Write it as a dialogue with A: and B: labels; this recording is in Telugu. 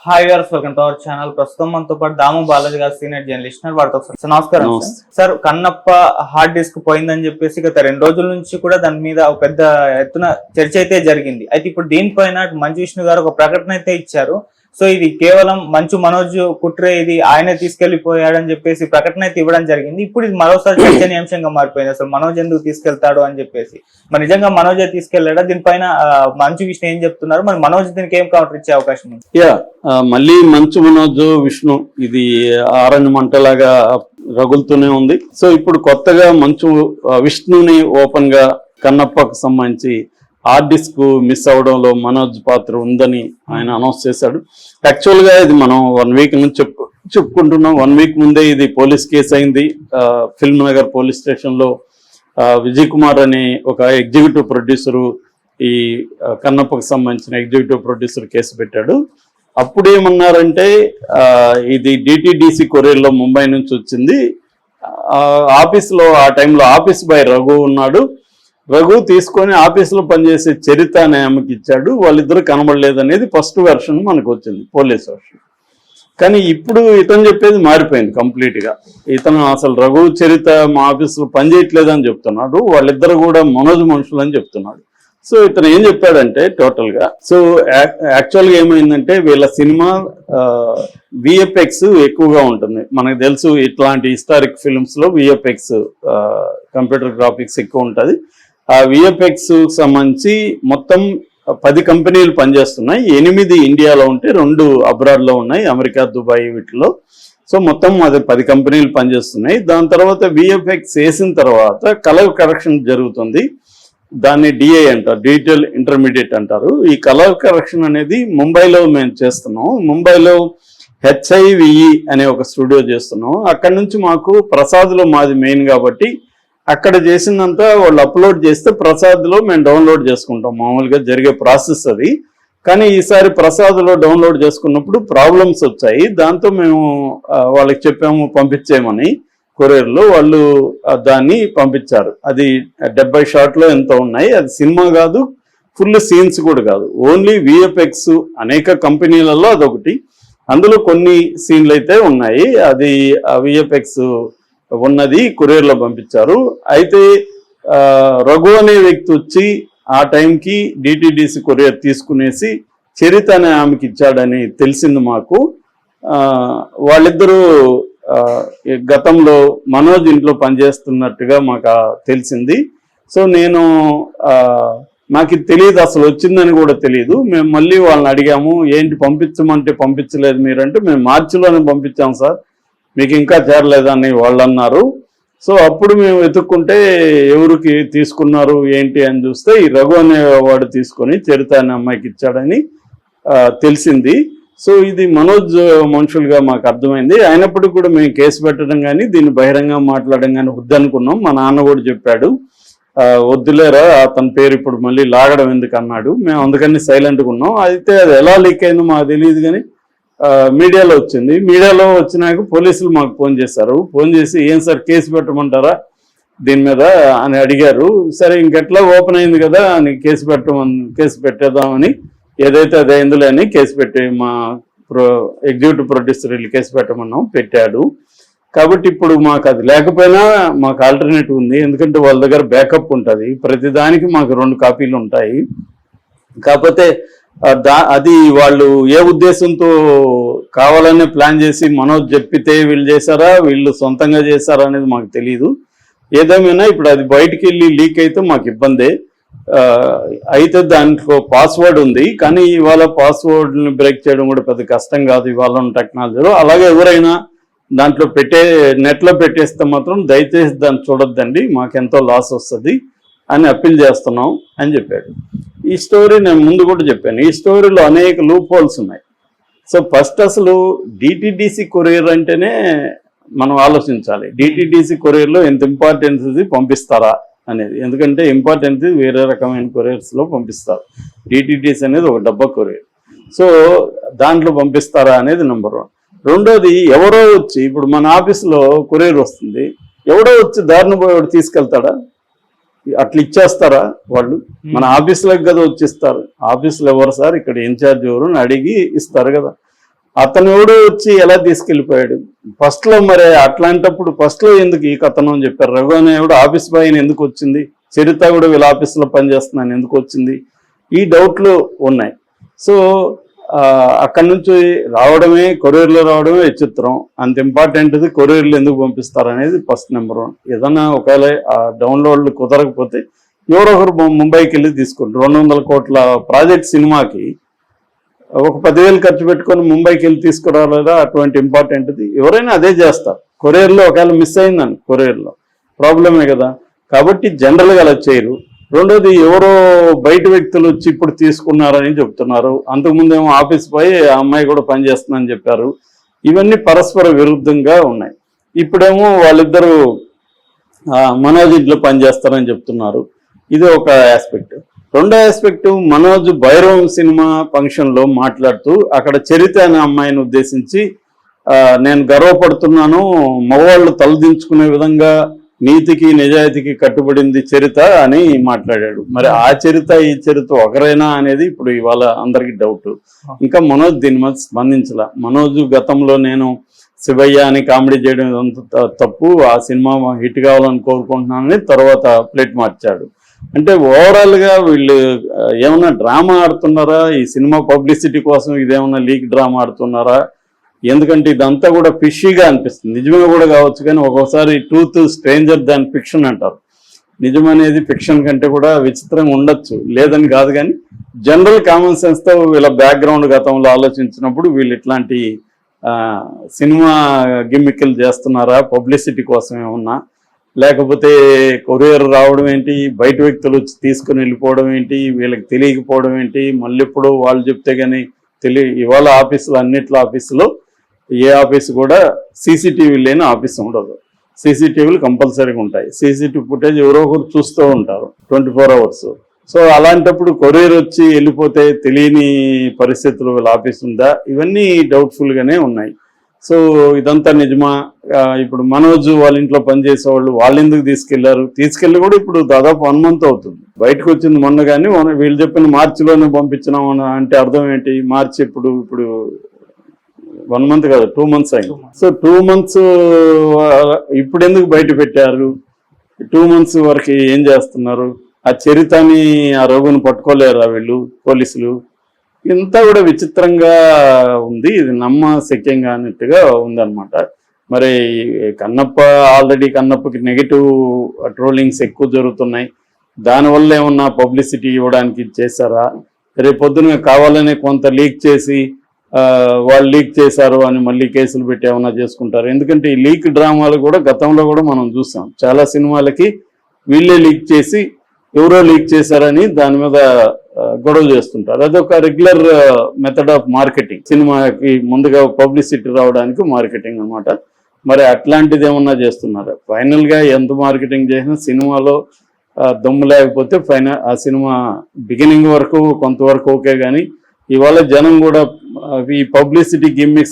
A: హాయ్ గారు, వెల్కమ్ టు అవర్ ఛానల్. ప్రస్తుతం మనతో పాటు దాము బాలాజీ గారు, సీనియర్ జర్నలిస్ట్, వారితో సార్ నమస్కారం. సార్, కన్నప్ప హార్డ్ డిస్క్ పోయిందని చెప్పేసి గత 2 రోజుల నుంచి కూడా దాని మీద ఒక పెద్ద ఎత్తున చర్చ అయితే జరిగింది. అయితే ఇప్పుడు దీనిపైన మంచు విష్ణు గారు ఒక ప్రకటన అయితే ఇచ్చారు. సో ఇది కేవలం మంచు మనోజ్ కుట్రే, ఇది ఆయనే తీసుకెళ్లిపోయాడని చెప్పేసి ప్రకటన అయితే ఇవ్వడం జరిగింది. ఇప్పుడు ఇది మరోసారి చర్చనీయాంశంగా మారిపోయింది. అసలు మనోజ్ ఎందుకు తీసుకెళ్తాడు అని చెప్పేసి, మరి నిజంగా మనోజే తీసుకెళ్లాడా? దీనిపైన మంచు విష్ణు ఏం చెప్తున్నారు? మరి మనోజ్ దీనికి ఏం కౌంటర్ ఇచ్చే అవకాశం ఉంది?
B: మళ్ళీ మంచు మనోజ్ విష్ణు ఇది ఆరెంజ్ మంటలాగా రగులుతూనే ఉంది. సో ఇప్పుడు కొత్తగా మంచు విష్ణుని ఓపెన్ గా కన్నప్పకు సంబంధించి హార్డ్ డిస్క్ మిస్ అవడంలో మనోజ్ పాత్ర ఉందని ఆయన అనౌన్స్ చేశాడు. యాక్చువల్ గా ఇది మనం 1 వీక్ నుంచి చెప్పుకుంటున్నాం. 1 వీక్ ముందే ఇది పోలీస్ కేసు అయింది. ఫిల్మ్ నగర్ పోలీస్ స్టేషన్ లో విజయ్ కుమార్ అనే ఒక ఎగ్జిక్యూటివ్ ప్రొడ్యూసరు ఈ కన్నప్పకు సంబంధించిన ఎగ్జిక్యూటివ్ ప్రొడ్యూసర్ కేసు పెట్టాడు. అప్పుడు ఏమన్నారంటే ఇది డిటిడిసి కొరియర్లో ముంబై నుంచి వచ్చింది. ఆఫీస్లో ఆ టైంలో ఆఫీస్ బాయ్ రఘు ఉన్నాడు. రఘు తీసుకొని ఆఫీసులో పనిచేసే చరిత అనే ఆమెకి ఇచ్చాడు. వాళ్ళిద్దరు కనబడలేదు అనేది ఫస్ట్ వెర్షన్ మనకు వచ్చింది, పోలీస్ వెర్షన్. కానీ ఇప్పుడు ఇతను చెప్పేది మారిపోయింది కంప్లీట్గా. ఇతను అసలు రఘు చరిత మా ఆఫీసులో పనిచేయట్లేదు అని చెప్తున్నాడు. వాళ్ళిద్దరు కూడా మనోజ్ మనుషులు అని చెప్తున్నాడు. సో ఇతను ఏం చెప్పాడంటే టోటల్గా, సో యాక్చువల్గా ఏమైందంటే వీళ్ళ సినిమా విఎఫ్ఎక్స్ ఎక్కువగా ఉంటుంది. మనకు తెలుసు ఇట్లాంటి హిస్టారిక్ ఫిల్మ్స్లో విఎఫ్ఎక్స్ కంప్యూటర్ గ్రాఫిక్స్ ఎక్కువ ఉంటుంది. ఆ విఎఫ్ఎక్స్ సంబంధించి మొత్తం 10 కంపెనీలు పనిచేస్తున్నాయి. 8 ఇండియాలో ఉంటే 2 అబ్రాడ్లో ఉన్నాయి, అమెరికా, దుబాయ్ వీటిలో. సో మొత్తం అది 10 కంపెనీలు పనిచేస్తున్నాయి. దాని తర్వాత విఎఫ్ఎక్స్ వేసిన తర్వాత కలర్ కరెక్షన్ జరుగుతుంది. దాన్ని డిఐ అంటారు, డిజిటల్ ఇంటర్మీడియట్ అంటారు. ఈ కలర్ కరెక్షన్ అనేది ముంబైలో మేము చేస్తున్నాం. ముంబైలో HIVE అనే ఒక స్టూడియో చేస్తున్నాం. అక్కడ నుంచి మాకు ప్రసాద్లో మాది మెయిన్ కాబట్టి అక్కడ చేసిందంతా వాళ్ళు అప్లోడ్ చేస్తే ప్రసాద్లో మేము డౌన్లోడ్ చేసుకుంటాం. మామూలుగా జరిగే ప్రాసెస్ అది. కానీ ఈసారి ప్రసాద్లో డౌన్లోడ్ చేసుకున్నప్పుడు ప్రాబ్లమ్స్ వచ్చాయి. దాంతో మేము వాళ్ళకి చెప్పాము పంపించేయమని. కొరియర్లో వాళ్ళు దాన్ని పంపించారు. అది 70 షాట్లో ఎంతో ఉన్నాయి. అది సినిమా కాదు, ఫుల్ సీన్స్ కూడా కాదు, ఓన్లీ విఎఫ్ఎక్స్. అనేక కంపెనీలలో అదొకటి. అందులో కొన్ని సీన్లు అయితే ఉన్నాయి. అది విఎఫ్ఎక్స్ ఉన్నది కొరియర్లో పంపించారు. అయితే రఘు అనే వ్యక్తి వచ్చి ఆ టైంకి డిటిడిసి కొరియర్ తీసుకునేసి చరిత అనే ఆమెకి ఇచ్చాడని తెలిసింది మాకు. వాళ్ళిద్దరూ గతంలో మనోజ్ ఇంట్లో పనిచేస్తున్నట్టుగా మాకు తెలిసింది. సో నేను నాకు తెలియదు, అసలు వచ్చిందని కూడా తెలియదు. మేము మళ్ళీ వాళ్ళని అడిగాము, ఏంటి పంపించమంటే పంపించలేదు మీరంటే, మేము మార్చిలోనే పంపించాము సార్, మీకు ఇంకా చేరలేదని వాళ్ళు అన్నారు. సో అప్పుడు మేము వెతుక్కుంటే ఎవరికి తీసుకున్నారు ఏంటి అని చూస్తే ఈ రఘు అనేవాడు తీసుకొని చరిత అనే అమ్మాయికి ఇచ్చాడని తెలిసింది. సో ఇది మనోజ్ మనుషులుగా మాకు అర్థమైంది. అయినప్పటికీ కూడా మేము కేసు పెట్టడం కానీ దీన్ని బహిరంగ మాట్లాడడం కానీ వద్దనుకున్నాం. మా నాన్న కూడా చెప్పాడు, వద్దులేరా అతని పేరు ఇప్పుడు మళ్ళీ లాగడం ఎందుకు అన్నాడు. మేము అందుకని సైలెంట్గా ఉన్నాం. అయితే అది ఎలా లీక్ అయిందో మాకు తెలియదు. కానీ మీడియాలో వచ్చింది. మీడియాలో వచ్చినాక పోలీసులు మాకు ఫోన్ చేశారు. ఫోన్ చేసి ఏం సార్ కేసు పెట్టమంటారా దీని మీద అని అడిగారు. సరే ఇంకెట్లా ఓపెన్ అయింది కదా అని కేసు పెట్టేద్దామని, ఏదైతే అది అయిందిలే అని కేసు పెట్టి మా ఎగ్జిక్యూటివ్ ప్రొడ్యూసర్ వెళ్ళి కేసు పెట్టమన్నాం, పెట్టాడు. కాబట్టి ఇప్పుడు మాకు అది లేకపోయినా మాకు ఆల్టర్నేటివ్ ఉంది. ఎందుకంటే వాళ్ళ దగ్గర బ్యాకప్ ఉంటుంది. ప్రతిదానికి మాకు 2 కాపీలు ఉంటాయి. కాకపోతే అది వాళ్ళు ఏ ఉద్దేశంతో కావాలనే ప్లాన్ చేసి మనోజ్ చెప్పితే వీళ్ళు చేశారా, వీళ్ళు సొంతంగా చేశారా అనేది మాకు తెలియదు. ఏదేమైనా ఇప్పుడు అది బయటికి వెళ్ళి లీక్ అయితే మాకు ఇబ్బందే. అయితే దాంట్లో పాస్వర్డ్ ఉంది, కానీ ఇవాళ పాస్వర్డ్ని బ్రేక్ చేయడం కూడా పెద్ద కష్టం కాదు ఇవాళ ఉన్న టెక్నాలజీలో. అలాగే ఎవరైనా దాంట్లో నెట్లో పెట్టేస్తే మాత్రం దయచేసి దాన్ని చూడొద్దండి, మాకెంతో లాస్ వస్తుంది అని అప్పీల్ చేస్తున్నాం అని చెప్పాడు. ఈ స్టోరీ నేను ముందు కూడా చెప్పాను, ఈ స్టోరీలో అనేక లూప్ హోల్స్ ఉన్నాయి. సో ఫస్ట్ అసలు డిటిడిసి కొరియర్ అంటేనే మనం ఆలోచించాలి. డిటిడిసి కొరియర్లో ఎంత ఇంపార్టెన్స్ ఇది పంపిస్తారా అనేది. ఎందుకంటే ఇంపార్టెన్స్ వేరే రకమైన కొరియర్స్లో పంపిస్తారు. డిటిడిసి అనేది ఒక డబ్బా కొరియర్. సో దాంట్లో పంపిస్తారా అనేది నెంబర్ 1. రెండోది, ఎవరో వచ్చి ఇప్పుడు మన ఆఫీస్లో కొరియర్ వస్తుంది, ఎవడో వచ్చి దారిని పోయి తీసుకెళ్తాడా? అట్లా ఇచ్చేస్తారా వాళ్ళు? మన ఆఫీసులకు కదా వచ్చిస్తారు. ఆఫీసులో ఎవరు సార్, ఇక్కడ ఇన్ఛార్జ్ ఎవరు అని అడిగి ఇస్తారు కదా. అతను ఎవడో వచ్చి ఎలా తీసుకెళ్లిపోయాడు ఫస్ట్ లో. మరి అట్లాంటప్పుడు ఫస్ట్ లో ఎందుకు ఈ కథనం అని చెప్పారు? రఘు అనేవాడు ఆఫీస్ బాయ్ ఎందుకు వచ్చింది? చరిత కూడా వీళ్ళ ఆఫీసులో పనిచేస్తున్నాను ఎందుకు వచ్చింది? ఈ డౌట్లు ఉన్నాయి. సో అక్కడి నుంచి రావడమే, కొరియర్లో రావడమే విచిత్రం. అంత ఇంపార్టెంట్ది కొరియర్లు ఎందుకు పంపిస్తారు అనేది ఫస్ట్ నెంబర్ 1. ఏదన్నా ఒకవేళ డౌన్లోడ్లు కుదరకపోతే ఎవరో ఒకరు ముంబైకి వెళ్ళి తీసుకుంటారు. 200 కోట్ల ప్రాజెక్ట్ సినిమాకి ఒక 10,000 ఖర్చు పెట్టుకొని ముంబైకి వెళ్ళి తీసుకురాలేదా? అటువంటి ఇంపార్టెంట్ది ఎవరైనా అదే చేస్తారు. కొరియర్లో ఒకవేళ మిస్ అయిందని కొరియర్లో ప్రాబ్లమే కదా. కాబట్టి జనరల్గా అలా చేయరు. రెండోది ఎవరో బయట వ్యక్తులు వచ్చి ఇప్పుడు తీసుకున్నారని చెప్తున్నారు. అంతకుముందేమో ఆఫీస్ పోయి ఆ అమ్మాయి కూడా పనిచేస్తుందని చెప్పారు. ఇవన్నీ పరస్పర విరుద్ధంగా ఉన్నాయి. ఇప్పుడేమో వాళ్ళిద్దరూ మనోజ్ ఇంట్లో పనిచేస్తారని చెప్తున్నారు. ఇది ఒక ఆస్పెక్ట్. రెండో ఆస్పెక్ట్, మనోజ్ భైరవం సినిమా ఫంక్షన్లో మాట్లాడుతూ అక్కడ చరిత అనే అమ్మాయిని ఉద్దేశించి నేను గర్వపడుతున్నాను, మగవాళ్ళు తలదించుకునే విధంగా నీతికి నిజాయితీకి కట్టుబడింది చరిత అని మాట్లాడాడు. మరి ఆ చరిత ఈ చరిత ఒకరైనా అనేది ఇప్పుడు ఇవాళ అందరికి డౌట్. ఇంకా మనోజ్ దీని మీద స్పందించలా. మనోజ్ గతంలో నేను శివయ్య అని కామెడీ చేయడం అంత తప్పు, ఆ సినిమా హిట్ కావాలని కోరుకుంటున్నానని తర్వాత ప్లేట్ మార్చాడు. అంటే ఓవరాల్ గా వీళ్ళు ఏమన్నా డ్రామా ఆడుతున్నారా? ఈ సినిమా పబ్లిసిటీ కోసం ఇదేమన్నా లీక్ డ్రామా ఆడుతున్నారా? ఎందుకంటే ఇదంతా కూడా ఫిషీగా అనిపిస్తుంది. నిజమే కూడా కావచ్చు, కానీ ఒక్కోసారి ట్రూత్ స్ట్రేంజర్ దాన్ ఫిక్షన్ అంటారు. నిజం అనేది ఫిక్షన్ కంటే కూడా విచిత్రంగా ఉండొచ్చు, లేదని కాదు. కానీ జనరల్ కామన్ సెన్స్తో వీళ్ళ బ్యాక్గ్రౌండ్ గతంలో ఆలోచించినప్పుడు వీళ్ళు ఇట్లాంటి సినిమా గిమ్మికలు చేస్తున్నారా? పబ్లిసిటీ కోసం ఏమన్నా, లేకపోతే కొరియర్ రావడం ఏంటి, బయట వ్యక్తులు వచ్చి తీసుకుని వెళ్ళిపోవడం ఏంటి, వీళ్ళకి తెలియకపోవడం ఏంటి, మళ్ళీ ఇప్పుడు వాళ్ళు చెప్తే కానీ ఇవాళ ఆఫీసులో అన్నిట్లో ఆఫీసులో ఏ ఆఫీసు కూడా సీసీటీవీ లేని ఆఫీస్ ఉండదు. సీసీటీవీలు కంపల్సరీగా ఉంటాయి. సీసీటీవీ ఫుటేజ్ ఎవరో ఒకరు చూస్తూ ఉంటారు 24 hours. సో అలాంటప్పుడు కొరియర్ వచ్చి వెళ్ళిపోతే తెలియని పరిస్థితులు వీళ్ళ ఆఫీస్ ఉందా? ఇవన్నీ డౌట్ఫుల్గానే ఉన్నాయి. సో ఇదంతా నిజమా? ఇప్పుడు మనోజ్ వాళ్ళ ఇంట్లో పనిచేసేవాళ్ళు వాళ్ళు ఎందుకు తీసుకెళ్ళి కూడా ఇప్పుడు దాదాపు 1 month అవుతుంది. బయటకు వచ్చింది మొన్న, కానీ వీళ్ళు చెప్పిన మార్చిలోనే పంపించినాం అంటే అర్థం ఏంటి? మార్చి ఇప్పుడు 1 month కాదు, 2 months అయింది. సో 2 months ఇప్పుడు ఎందుకు బయట పెట్టారు? 2 months వరకు ఏం చేస్తున్నారు? ఆ చరితని, ఆ రఘుని పట్టుకోలేరా వీళ్ళు పోలీసులు? ఇంత కూడా విచిత్రంగా ఉంది. ఇది నమ్మశక్యంగా అన్నట్టుగా ఉందన్నమాట. మరి కన్నప్పకి నెగిటివ్ ట్రోలింగ్స్ ఎక్కువ జరుగుతున్నాయి. దానివల్ల ఏమన్నా పబ్లిసిటీ ఇవ్వడానికి చేశారా? రేపు పొద్దున కావాలనే కొంత లీక్ చేసి వాళ్ళు లీక్ చేశారు అని మళ్ళీ కేసులు పెట్టి ఏమన్నా చేసుకుంటారు. ఎందుకంటే ఈ లీక్ డ్రామాలు కూడా గతంలో కూడా మనం చూసాం. చాలా సినిమాలకి వీళ్ళే లీక్ చేసి ఎవరో లీక్ చేశారని దాని మీద గొడవ చేస్తుంటారు. అదొక రెగ్యులర్ మెథడ్ ఆఫ్ మార్కెటింగ్. సినిమాకి ముందుగా పబ్లిసిటీ రావడానికి మార్కెటింగ్ అన్నమాట. మరి అట్లాంటిది ఏమన్నా చేస్తున్నారు? ఫైనల్గా ఎంత మార్కెటింగ్ చేసినా సినిమాలో దమ్ము లేకపోతే ఆ సినిమా బిగినింగ్ వరకు కొంతవరకు ఓకే, కానీ ఇవాళ జనం కూడా ఈ పబ్లిసిటీ గిమ్మిక్స్